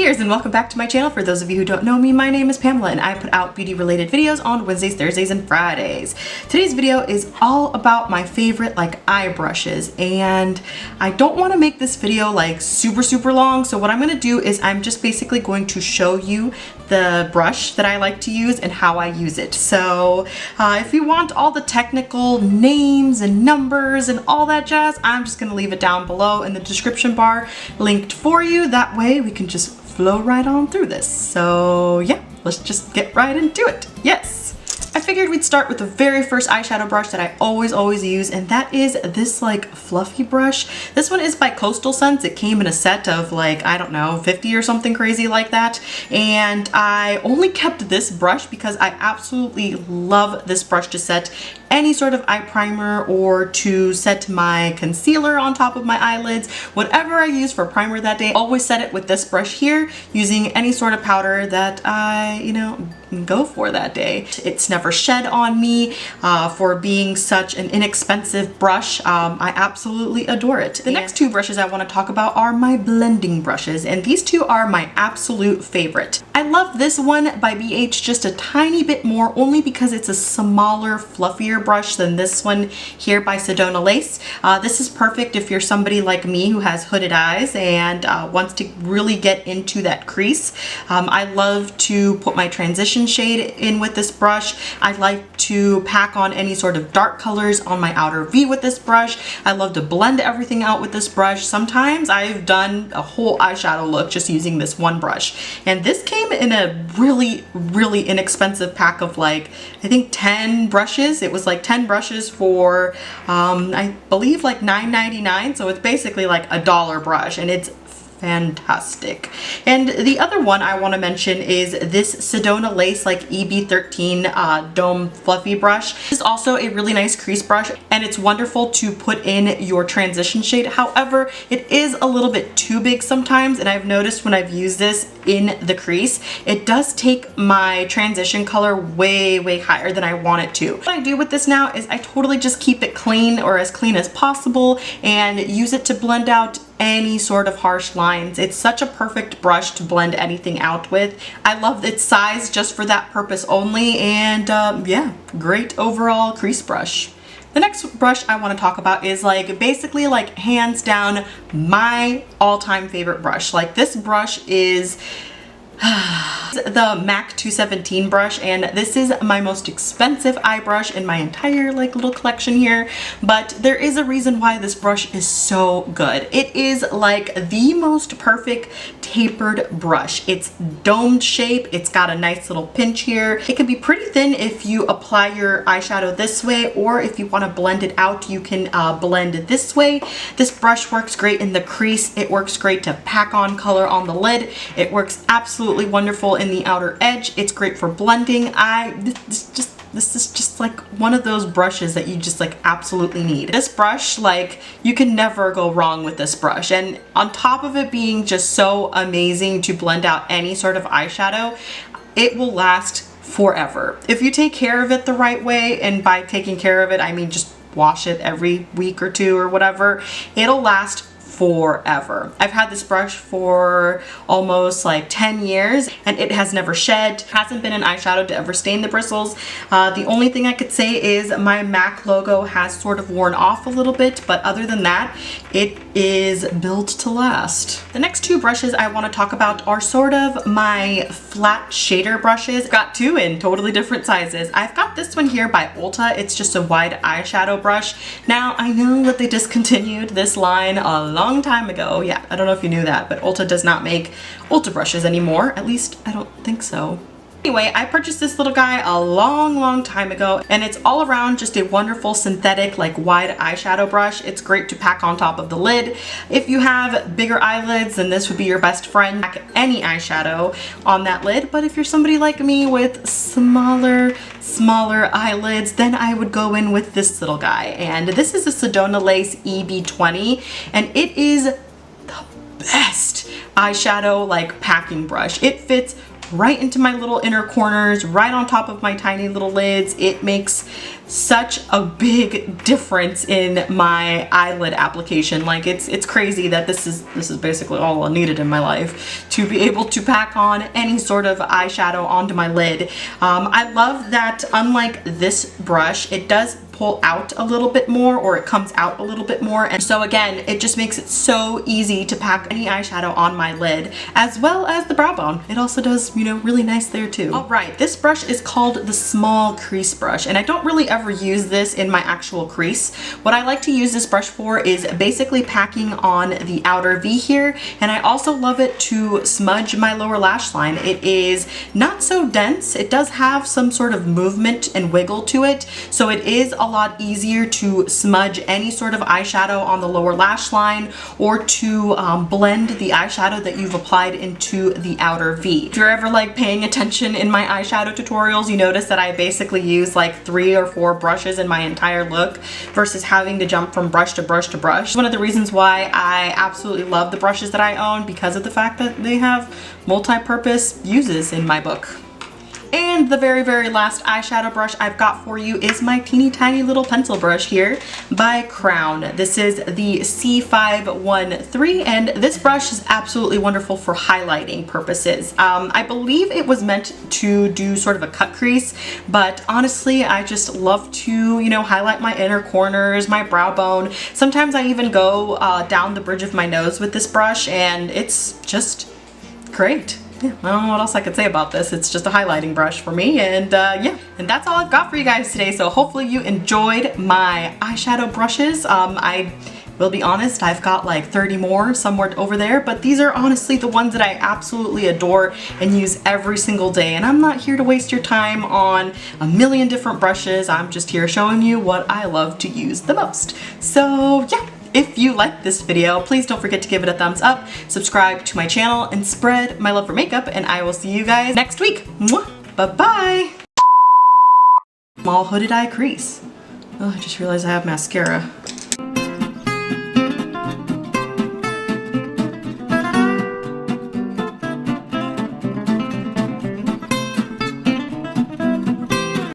Cheers and welcome back to my channel. For those of you who don't know me, my name is Pamela and I put out beauty related videos on Wednesdays, Thursdays, and Fridays. Today's video is all about my favorite eye brushes, and I don't want to make this video super long, so what I'm going to do is I'm just basically going to show you the brush that I like to use and how I use it. So if you want all the technical names and numbers and all that jazz, I'm just going to leave it down below in the description bar linked for you. That way we can just flow right on through this. So yeah, let's just get right into it. Yes. I figured we'd start with the very first eyeshadow brush that I always use, and that is this fluffy brush. This one is by Coastal Scents. It came in a set of I don't know, 50 or something crazy like that. And I only kept this brush because I absolutely love this brush to set any sort of eye primer or to set my concealer on top of my eyelids. Whatever I use for primer that day, always set it with this brush here using any sort of powder that I, go for that day. It's never shed on me for being such an inexpensive brush. I absolutely adore it. The next two brushes I want to talk about are my blending brushes, and these two are my absolute favorite. I love this one by BH just a tiny bit more, only because it's a smaller, fluffier brush than this one here by SEDONALACE. This is perfect if you're somebody like me who has hooded eyes and wants to really get into that crease. I love to put my transition shade in with this brush. I like to pack on any sort of dark colors on my outer V with this brush. I love to blend everything out with this brush. Sometimes I've done a whole eyeshadow look just using this one brush, and this came in a really inexpensive pack of I think 10 brushes. It was 10 brushes for I believe $9.99, so it's basically a $1 brush, and it's fantastic. And the other one I want to mention is this SEDONALACE EB13 Dome Fluffy brush. This is also a really nice crease brush, and it's wonderful to put in your transition shade. However, it is a little bit too big sometimes, and I've noticed when I've used this in the crease, it does take my transition color way higher than I want it to. What I do with this now is I totally just keep it clean, or as clean as possible, and use it to blend out any sort of harsh lines. It's such a perfect brush to blend anything out with. I love its size just for that purpose only, and yeah, great overall crease brush. The next brush I want to talk about is basically hands down my all-time favorite brush. This brush is the MAC 217 brush, and this is my most expensive eye brush in my entire little collection here, but there is a reason why this brush is so good. It is the most perfect tapered brush. It's domed shape. It's got a nice little pinch here. It can be pretty thin if you apply your eyeshadow this way, or if you want to blend it out, you can blend it this way. This brush works great in the crease. It works great to pack on color on the lid. It works absolutely wonderful in the outer edge. It's great for blending. This is just one of those brushes that you just absolutely need. This brush, you can never go wrong with this brush. And on top of it being just so amazing to blend out any sort of eyeshadow, it will last forever. If you take care of it the right way, and by taking care of it, I mean just wash it every week or two or whatever, it'll last forever. I've had this brush for almost 10 years, and it has never shed. Hasn't been an eyeshadow to ever stain the bristles. The only thing I could say is my MAC logo has sort of worn off a little bit, but other than that, it is built to last. The next two brushes I want to talk about are sort of my flat shader brushes. I've got two in totally different sizes. I've got this one here by ULTA. It's just a wide eyeshadow brush. Now, I know that they discontinued this line a long time ago. Yeah, I don't know if you knew that, but ULTA does not make ULTA brushes anymore. At least I don't think so. Anyway, I purchased this little guy a long time ago, and it's all around just a wonderful synthetic wide eyeshadow brush. It's great to pack on top of the lid. If you have bigger eyelids, then this would be your best friend. Pack any eyeshadow on that lid, but if you're somebody like me with smaller eyelids, then I would go in with this little guy. And this is a SEDONALACE EB20, and it is the best eyeshadow packing brush. It fits right into my little inner corners, right on top of my tiny little lids. It makes such a big difference in my eyelid application. Like it's crazy that this is basically all I needed in my life to be able to pack on any sort of eyeshadow onto my lid. I love that unlike this brush, it does pull out a little bit more, or it comes out a little bit more, and so again it just makes it so easy to pack any eyeshadow on my lid, as well as the brow bone. It also does, you know, really nice there too. All right, this brush is called the small crease brush, and I don't really ever use this in my actual crease. What I like to use this brush for is basically packing on the outer V here, and I also love it to smudge my lower lash line. It is not so dense. It does have some sort of movement and wiggle to it, so it is a lot easier to smudge any sort of eyeshadow on the lower lash line, or to blend the eyeshadow that you've applied into the outer V. If you're ever like paying attention in my eyeshadow tutorials, you notice that I basically use like 3 or 4 brushes in my entire look versus having to jump from brush to brush to brush. One of the reasons why I absolutely love the brushes that I own, because of the fact that they have multi-purpose uses in my book. And the very, very last eyeshadow brush I've got for you is my teeny tiny little pencil brush here by Crown. This is the C513, and this brush is absolutely wonderful for highlighting purposes. I believe it was meant to do sort of a cut crease, but honestly, I just love to, you know, highlight my inner corners, my brow bone. Sometimes I even go down the bridge of my nose with this brush, and it's just great. Yeah, I don't know what else I could say about this. It's just a highlighting brush for me, and yeah, and that's all I've got for you guys today. So hopefully you enjoyed my eyeshadow brushes. I will be honest, I've got like 30 more somewhere over there, but these are honestly the ones that I absolutely adore and use every single day. And I'm not here to waste your time on a million different brushes. I'm just here showing you what I love to use the most. So yeah. If you liked this video, please don't forget to give it a thumbs up, subscribe to my channel, and spread my love for makeup, and I will see you guys next week. Mwah! Bye-bye! Small hooded eye crease. Oh, I just realized I have mascara.